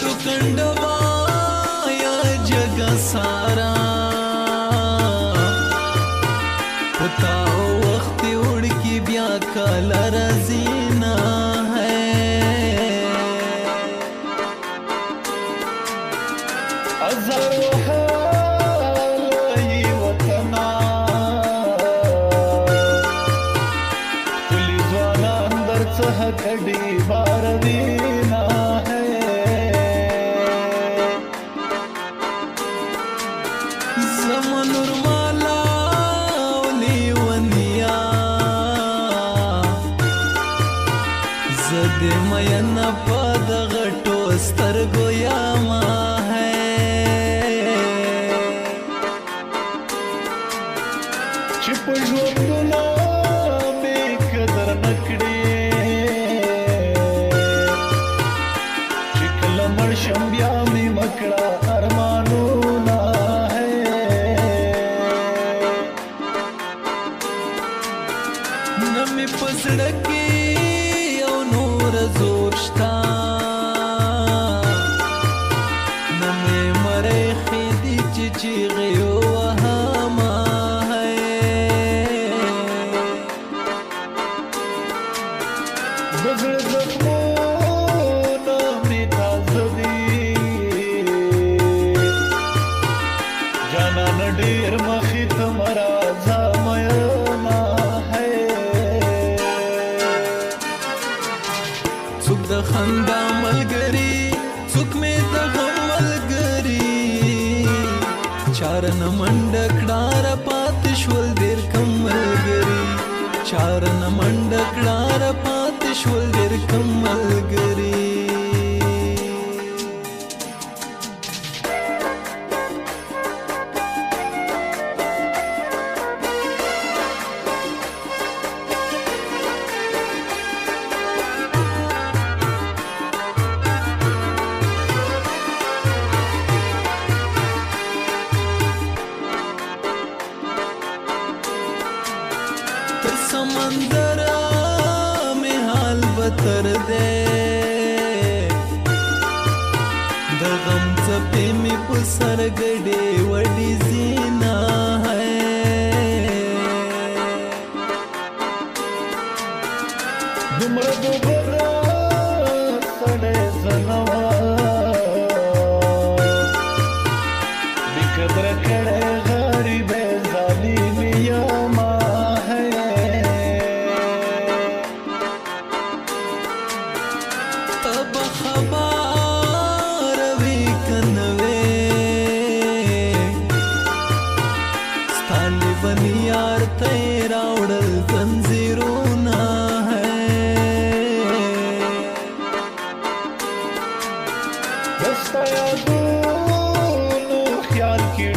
तो कंडवा या जग सारा बताओ वक्त उड़ की ब्या काला रजीना है हजारों हाल वतना कुली ज्वाला अंदर चह कड़ी बारवीना है जमनुर माला ओलीवनिया जद मयन पद घटो स्तरगो यामा है छिप ژوندونه بې قدر نکړې چې کله مړ شم بیا مې مکړه ارمانونه ہے نه مې په زړه کې یو نور زور شته نه مې مرخې دي چې چیغې وهمه بزړ زخمونه مې تازه دي جانان ډېر مخې ته مرازه مینا ہے څوک د خندا ملګري څوک مې د غم ملګري چار نه منډه کړه را پاتې شول ډېر کم ملګري چار نه منډه کړه را پاتې شول ډېر کم ملګري تر سمندر میں حال بتر دے د غم څپې مې په سر ګډې وډې زینا ہے دومره دوبره سړی زنوا بې قدره کړی غریب ظالم یما ہے تب خبر وی کنوے ستالی بنی یار تیرا اڑل زنجیرونا ہے دستا یادونو خیال کې